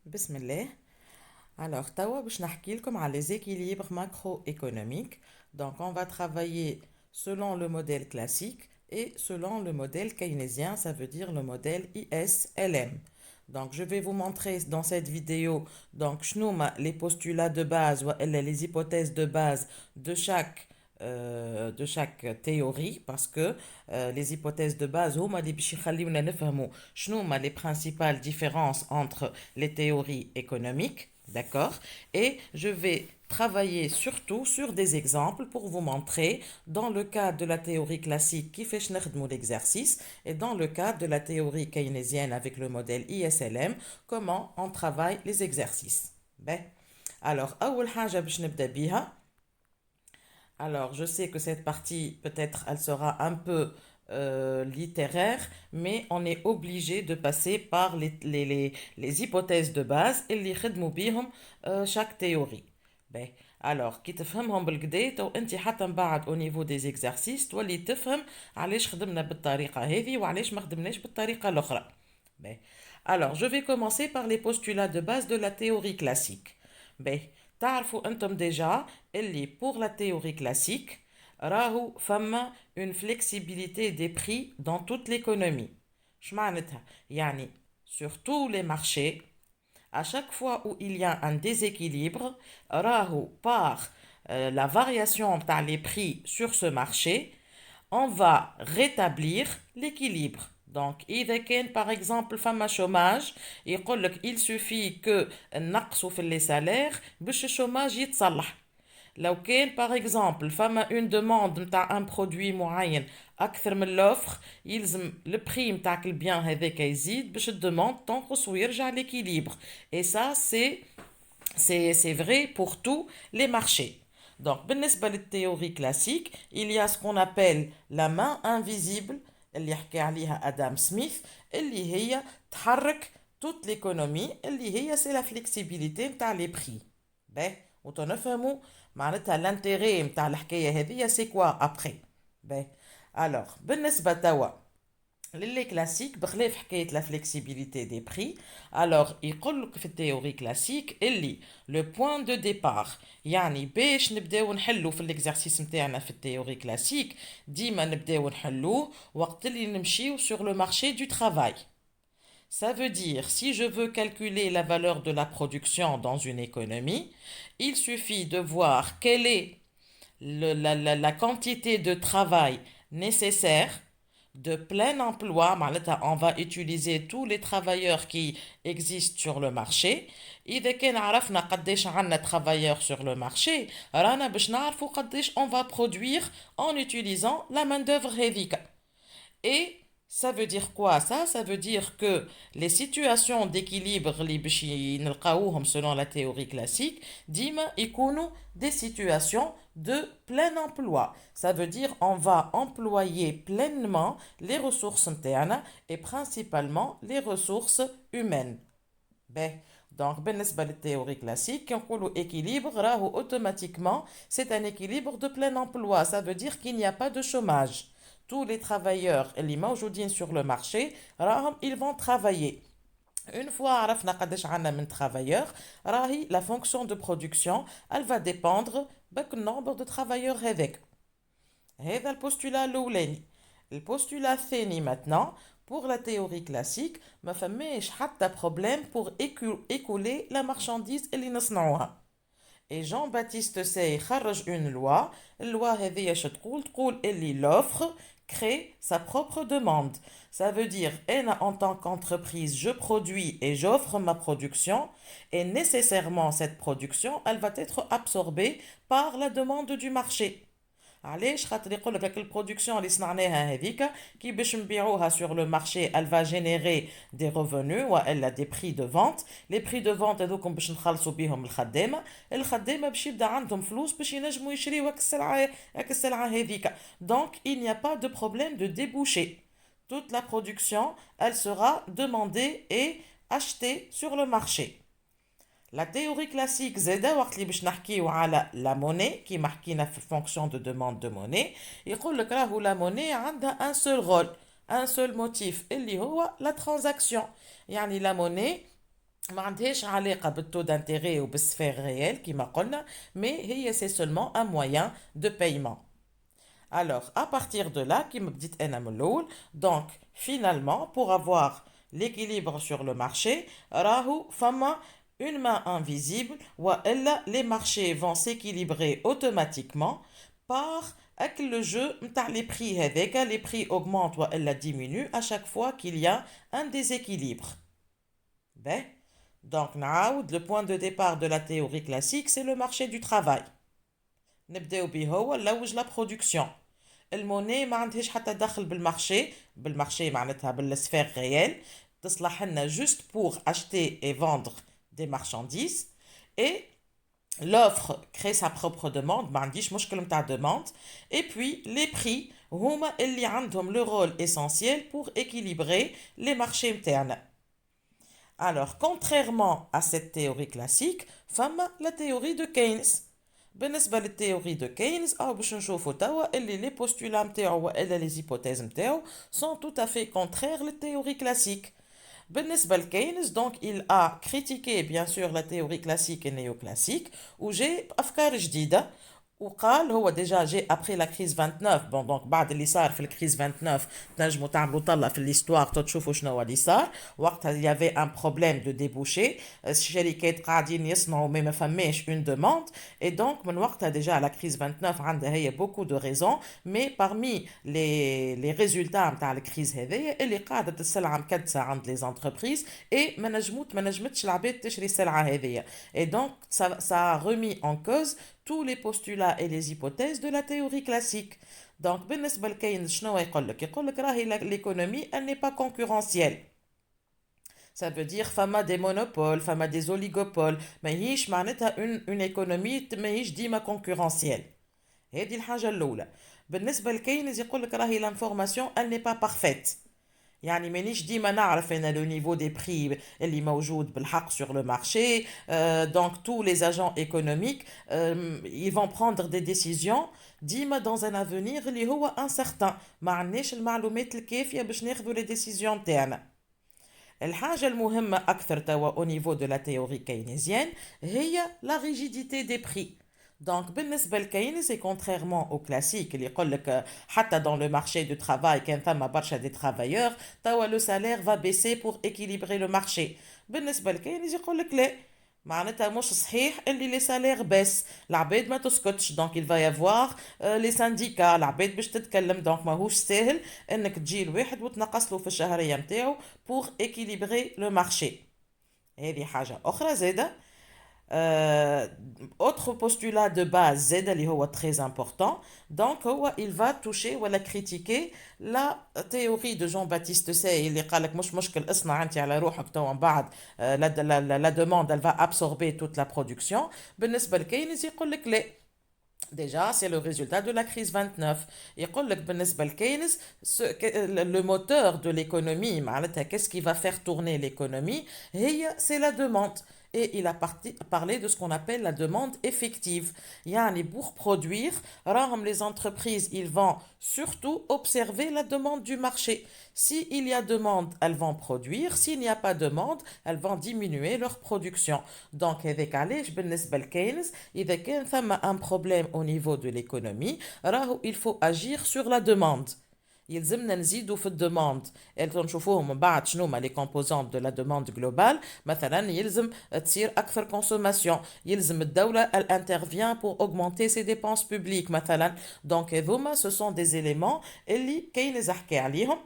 Bismillah. Alors, tawa باش نحكي لكم على les équilibres macroéconomiques. Donc, on va travailler selon le modèle classique et selon le modèle keynésien, ça veut dire le modèle ISLM. Donc, je vais vous montrer dans cette vidéo donc les postulats de base ou les hypothèses de base de chaque théorie parce que les hypothèses de base هما اللي باش يخليونا نفهموا les principales différences entre les théories économiques. D'accord? Et je vais travailler surtout sur des exemples pour vous montrer, dans le cas de la théorie classique, qui fait l'exercice, et dans le cas de la théorie keynésienne avec le modèle ISLM, comment on travaille les exercices. Ben, alors, أول حاجة باش نبدأ بيها. Alors, je sais que cette partie, peut-être, elle sera un peu littéraire, mais on est obligé de passer par les hypothèses de base et les chaque théorie. Ben, alors, كي تفهمهم بالكدا تو انت حتى من بعد au niveau des exercices تولي تفهم علاش خدمنا بالطريقة هذه وعلاش ما خدمناش بالطريقة الأخرى. Ben, alors, je vais commencer par les postulats de base de la théorie classique. Ben, تعرفوا انتم déjà اللي pour la théorie classique راهو فما une flexibilité des prix dans toute l'économie. شمعناتها يعني sur tous les marchés à chaque fois où il y a un déséquilibre راهو par la variation تاع les prix sur ce marché on va rétablir l'équilibre. Donc, إذا كان par exemple فما chômage يقول لك il suffit que نقصوا في les salaires باش الشوماج يتصلح. لو كان par exemple فما une demande نتاع un produit معين أكثر من l'offre يلزم البري نتاعك البيان هذاك يزيد باش الدوموند تنقص ويرجع l'équilibre. Et ça c'est vrai pour tous les marchés. Donc, بالنسبة للتhéorie classique, il y a ce qu'on appelle la main invisible اللي يحكي عليها آدم سميث اللي هي تحرك toute l'économie اللي هي c'est la flexibilité نتاع les prix. باهي وتنفهموا معناتها l'intérêt نتاع الحكاية هذه c'est quoi après. باهي alors بالنسبة توا les classiques بخلاف حكاية la flexibilité des prix alors يقول لك في التhéorie classique اللي le point de départ يعني باش نبداو نحلو في l'exercice نتاعنا في التhéorie classique ديما نبداو نحلوه وقت اللي نمشيو sur le marché du travail. Ça veut dire, si je veux calculer la valeur de la production dans une économie, il suffit de voir quelle est la quantité de travail nécessaire de plein emploi. On va utiliser tous les travailleurs qui existent sur le marché. إذا كان عرفنا قديش عنا travailleurs sur le marché رانا باش نعرفوا قديش on va produire en utilisant la main-d'œuvre هذيك. Et ça veut dire quoi ça? Ça veut dire que les situations d'équilibre اللي باش نلقاوهم selon la théorie classique ديما يكونوا des situations de plein emploi. Ça veut dire on va employer pleinement les ressources internes et principalement les ressources humaines. Ben, donc, بالنسبة للتhéorie classique, quand on parle équilibre, راهو automatiquement, c'est un équilibre de plein emploi. Ça veut dire qu'il n'y a pas de chômage. Tous les travailleurs اللي موجودين sur le marché, راهم ils vont travailler. Une fois عرفنا قداش عنا من travailleurs, راهي la fonction de production, elle va dépendre du nombre de travailleurs هذاك. هذا البوستولا الأولاني. البوستولا الثاني maintenant, pour la théorie classique, ما فماش حتى problème pour écouler la marchandise اللي نصنعوها. Et Jean-Baptiste Say خرج une loi, loi هذه اش تقول اللي l'offre crée sa propre demande. Ça veut dire, en tant qu'entreprise, je produis et j'offre ma production, et nécessairement cette production, elle va être absorbée par la demande du marché. علاش خاطر يقول لك البرودكسيون اللي صنعناها هذيك كي باش نبيعوها sur le marché elle va générer des revenus والا des prix de vente. Les prix de vente هذوكم باش نخلصوا بيهم الخدامه باش يبدا عندهم فلوس باش ينجموا يشريوا السلعه هذيك. Donc il n'y a pas de problème de débouché. Toute la production elle sera demandée et achetée sur le marché. La théorie classique زاده وقت اللي باش نحكيو على la monnaie كيما حكينا في fonction de demande de monnaie يقول لك راهو la monnaie عندها un seul rôle un seul motif اللي هو la transaction. يعني la monnaie ما عندهاش علاقة بالtaux d'intérêt ou بالسفير réel كما قلنا mais هي c'est seulement un moyen de paiement. Alors, à partir de là, qui me dit NMLOL, donc finalement, pour avoir l'équilibre sur le marché, Rahu Fama, une main invisible, ou les marchés vont s'équilibrer automatiquement par avec le jeu, les prix, les prix augmentent ou elles diminuent à chaque fois qu'il y a un déséquilibre. Ben, donc, le point de départ de la théorie classique, c'est le marché du travail. نبداو به هو نلوج لا برودكسيون الموني ما عندهاش حتى دخل بالمارشي معناتها بالسفير غيال تصلح لنا juste pour acheter et vendre des marchandises et l'offre crée sa propre demande ما عنديش مشكل نتاع demande et puis les prix هما اللي عندهم le rôle essentiel pour équilibrer les marchés نتاعنا. Alors contrairement à cette théorie classique فما la théorie de Keynes. بالنسبة للتhéorie de Keynes أو باش نشوفوا توا اللي les postulats نتاعو وإلا les hypothèses نتاعو sont tout à fait contraires للتhéorie classique. بالنسبة لكينز donc il a critiqué bien sûr la théorie classique et néoclassique وجاء بأفكار جديدة وقال هو ديجا جاء après la crise 29 bon donc بعد اللي صار في الكريز 29 تنجموا تعملوا طلع في الهيستوار تشوفوا شنو اللي صار وقتها il y avait un problème de débouché الشركات قاعدين يصنعوا ما فماش une demande et donc من وقتها ديجا la crise 29 عندها هي beaucoup de raisons mais parmi les résultats نتاع الكريز هذيا اللي قاعده السلعه مكدسه عند les entreprises et ما نجمتش العباد تشري السلعه هذيا et donc ça a remis en cause tous les postulats et les hypothèses de la théorie classique. Donc, بالنسبة لكينز شنو يقول لك؟ يقول لك راهي l'économie elle n'est pas concurrentielle. Ça veut dire فما des monopoles, فما des oligopoles, ماهيش معناتها une économie ماهيش ديما concurrentielle. هذه الحاجة الأولى. بالنسبة لكينز يقول لك راهي l'information elle n'est pas parfaite. يعني مانيش ديما نعرف انا لو نيفو دي بري اللي موجود بالحق sur le marché donc tous les agents économiques ils vont prendre des décisions ديما dans un avenir اللي هو incertain ما عندناش المعلومات الكافيه باش ناخذوا لي ديسيزيون تاعنا. الحاجه المهمه اكثر توا au niveau de la théorie keynésienne هي la rigidité des prix. Donc, بالنسبة لكاين c'est contrairement au classique اللي يقول لك حتى dans le marché du travail كان ثم برشا des travailleurs توا le salaire va baisser pour équilibrer le marché. بالنسبة لكاين يقول لك لا معناتها مش صحيح اللي les salaires baissent العباد ما تسكتش donc il va y avoir les syndicats العباد باش تتكلم donc ماهوش ساهل انك تجي الواحد وتنقص له في الشهرية نتاعو pour équilibrer le marché. هذه حاجة أخرى زادة. Autre postulat de base Z اللي هو très important donc هو il va toucher ولا critiquer la théorie de Jean-Baptiste Say اللي قال لك مش مشكل اصنع انت على روحك تو من بعد la demande elle va absorber toute la production. بالنسبة لكينز يقول لك لا Déjà, c'est le résultat de la crise 29. يقول لك بالنسبة لكينز le moteur de l'économie معناتها qu'est-ce qui va faire tourner l'économie c'est la demande. Et il a parlé de ce qu'on appelle la demande effective. Yani pour produire, les entreprises, ils vont surtout observer la demande du marché. S'il y a demande, elles vont produire. S'il n'y a pas de demande, elles vont diminuer leur production. Donc, avec Alej Bennesbel Keynes, il y a un problème au niveau de l'économie. Il faut agir sur la demande. يلزمنا نزيدوا في الدوموند اللي تنشوفوهم من بعد شنو هما لي كومبوزونت دو لا دوموند جلوبال مثلا يلزم تصير اكثر كونسوماسيون يلزم الدوله الانترفيان بور اوغمونتي سي ديبونس بوبليك مثلا دونك هذوما سو سون دي زيليمون اللي كاين حكي عليهم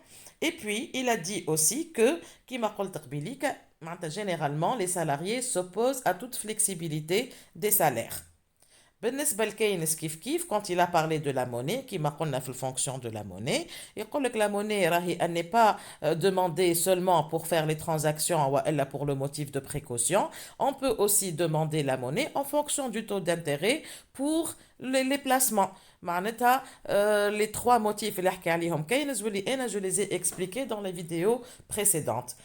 et puis il a dit aussi que كيما قلت قبيليك معناتها généralement les salariés s'opposent à toute flexibilité des salaires. بالنسبة لكينز كيف quand il a parlé de la monnaie كيما قلنا في الفونكسيون de la monnaie يقول لك la monnaie راهي elle n'est pas demandée seulement pour faire les transactions وإلا pour le motif de précaution. On peut aussi demander la monnaie en fonction du taux d'intérêt pour les placements. معناتها les trois motifs اللي حكي عليهم كينز واللي أنا je les ai expliqués dans les vidéos précédentes.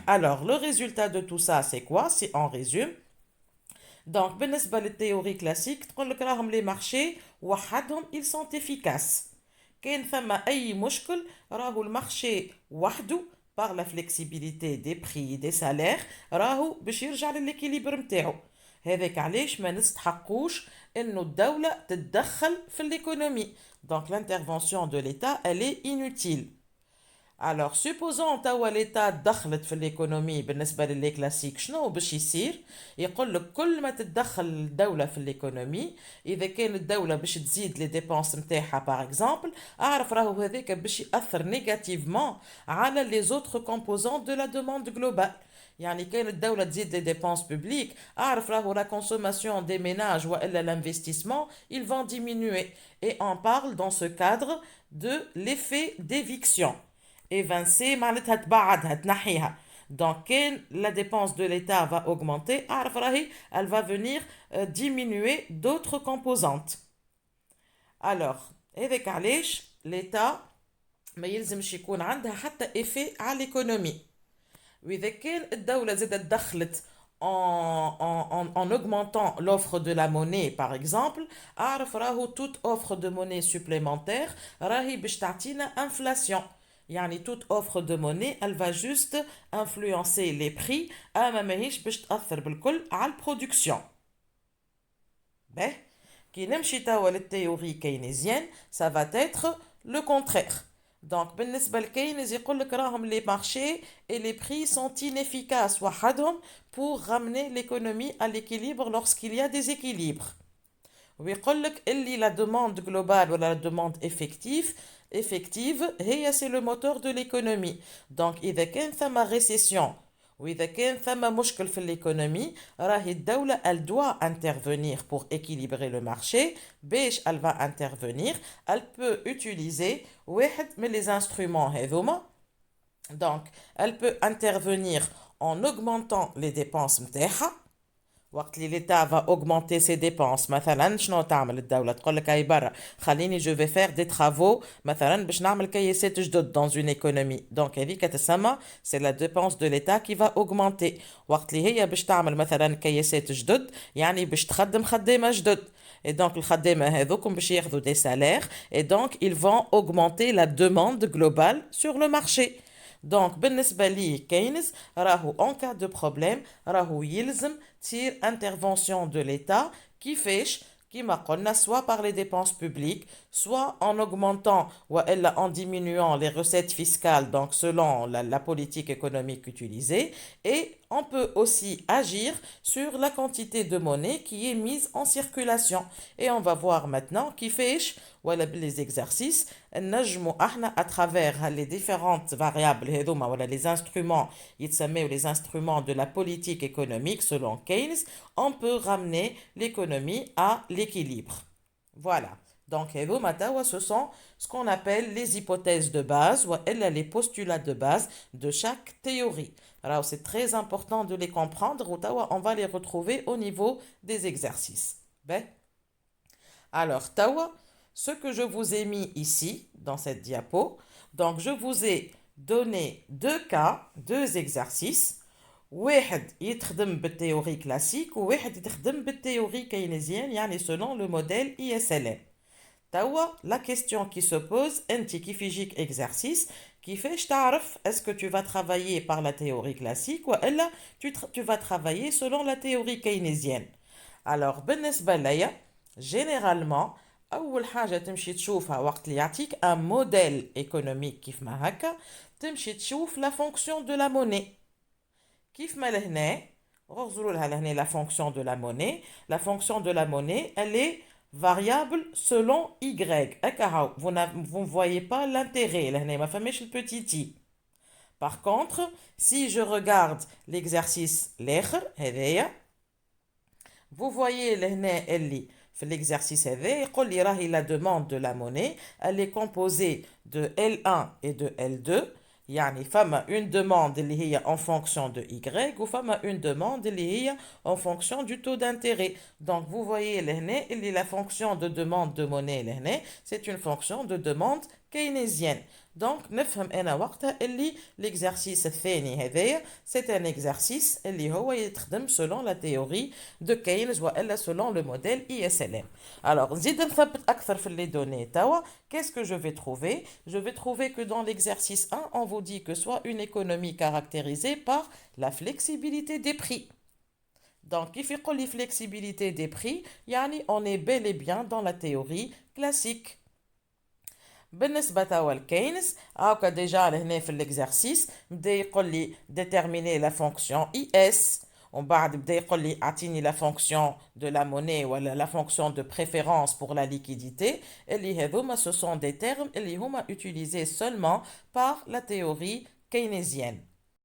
Alors le résultat de tout ça c'est quoi? Si on résume donc, بالنسبة للتhéorie classique تقول لك راهم les marchés وحدهم ils sont efficaces. كاين ثم أي مشكل راهو المارشي وحده par la flexibilité des prix des salaires راهو باش يرجع للإكيليبر متاعو. هذاك علاش ما نستحقوش انه الدولة تتدخل في l'économie. Donc l'intervention de l'État, elle est inutile. Alors, supposons توا l'État دخلت في l'économie بالنسبة للي كلاسيك شنو باش يصير؟ يقول لك كل ما تتدخل الدولة في l'économie، إذا كان الدولة باش تزيد لي ديبونس نتاعها باغ اكزومبل، أعرف راهو هذاك باش يأثر نيجاتيفمون على لي زوتر كومبوزون دو لا دوموند جلوبال. يعني كان الدولة تزيد لي ديبونس بوبليك، أعرف راهو لا كونسوماسيون دي ménages وإلا l'investissement ils vont diminuer. Et on parle dans ce cadre de l'effet d'éviction. Évincer معناتها تبعدها تنحيها. Donc quand la dépense de l'État va augmenter أعرف راهي elle va venir diminuer d'autres composantes. Alors هذاك علاش l'État ما يلزمش يكون عندها حتى effet على l'économie. وإذا كان الدولة زادت دخلت en augmentant l'offre de la monnaie par exemple أعرف راهو toute offre de monnaie supplémentaire راهي باش تعطينا inflation. يعني toute offre de monnaie elle va juste influencer les prix أما ماهيش باش تأثر بالكل على البرودكسيون. به كي نمشي توا للتيوري كينيزيان ça va être le contraire. Donc بالنسبة لكينز يقول لك راهم les marchés et les prix sont inefficaces وحدهم pour ramener l'économie à l'équilibre lorsqu'il y a des équilibres. ويقول لك اللي la demande globale ولا la demande effective هي c'est le moteur de l'économie. Donc إذا كان ثم récession وإذا كان ثم مشكل في l'économie راهي الدولة elle doit intervenir pour équilibrer le marché. باش elle va intervenir elle peut utiliser واحد من les instruments هذوما. Donc elle peut intervenir en augmentant les dépenses نتاعها. وقت اللي l'État va augmenter ses dépenses مثلا شنو تعمل الدولة؟ تقول لك هاي برا خليني je vais faire des travaux مثلا باش نعمل كياسات جدد dans une économie. Donc هذيك تسمى c'est la dépense de l'État qui va augmenter. وقت اللي هي باش تعمل مثلا كياسات جدد يعني باش تخدم خدامة جدد. Et donc الخدامة هذوكم باش ياخذوا des salaires et donc ils vont augmenter la demande globale sur le marché. Donc بالنسبة لي كينز راهو en cas de problème راهو يلزم تصير intervention de l'État كيفاش كيما قلنا soit par les dépenses publiques soit en augmentant ou en diminuant les recettes fiscales donc selon la politique économique utilisée. Et on peut aussi agir sur la quantité de monnaie qui est mise en circulation. Et on va voir maintenant كيفاش ولا les exercices نجمو احنا à travers les différentes variables هذوما ولا les instruments يتسموا les instruments de la politique économique selon Keynes on peut ramener l'économie à l'équilibre. Voilà. Donc هذوما توا ce sont ce qu'on appelle les hypothèses de base ou les postulats de base de chaque théorie. Alors c'est très important de les comprendre ou توا on va les retrouver au niveau des exercices. Ben. Alors توا ce que je vous ai mis ici, dans cette diapo, donc je vous ai donné deux cas, deux exercices. واحد يتخدم بالتhéorie classique وواحد يتخدم بالتhéorie keynésienne, يعني selon le modèle ISLM. توا la question qui se pose, انت كيف يجيك exercice, كيفاش تعرف est-ce que tu vas travailler par la théorie classique ou الا tu vas travailler selon la théorie keynésienne. Alors بالنسبة ليا généralement أول حاجة تمشي تشوفها وقت اللي يعطيك un modèle économique كيف ما هكا تمشي تشوف la fonction de la monnaie. كيف ما لهنا غزروا لها لهنا la fonction de la monnaie. La fonction de la monnaie elle est variable selon y. هكا vous ne voyez pas l'intérêt لهنا ما فماش le petit i. Par contre si je regarde l'exercice l'آخر هذايا vous voyez لهنا اللي في l'exercice هذا يقول لي راهي la demande de la monnaie elle est composée de L1 et de L2. يعني فما une demande اللي هي en fonction de Y وفما une demande اللي هي en fonction du taux d'intérêt. Donc vous voyez لهنا اللي la fonction de demande de monnaie لهنا c'est une fonction de demande keynésienne. Donc, نفهم أنا وقتها اللي l'exercice الثاني هذايا c'est un exercice اللي هو يتخدم selon la théorie de Keynes وإلا selon le modèle ISLM. Alors, نزيد نثبت أكثر في les données توا. Qu'est-ce que je vais trouver? Je vais trouver que dans l'exercice 1, on vous dit que soit une économie caractérisée par la flexibilité des prix. Donc, il fait la flexibilité des prix, yani on est bel et bien dans la théorie classique. بالنسبة توا لكينز هاكا ديجا لهنا في الاكزرسيس بدا يقول لي déterminer la fonction IS ومن بعد بدا يقول لي اعطيني la fonction de la monnaie ولا la fonction de préférence pour la liquidité اللي هذوما ce sont des termes اللي هما utilisés seulement par la théorie keynésienne.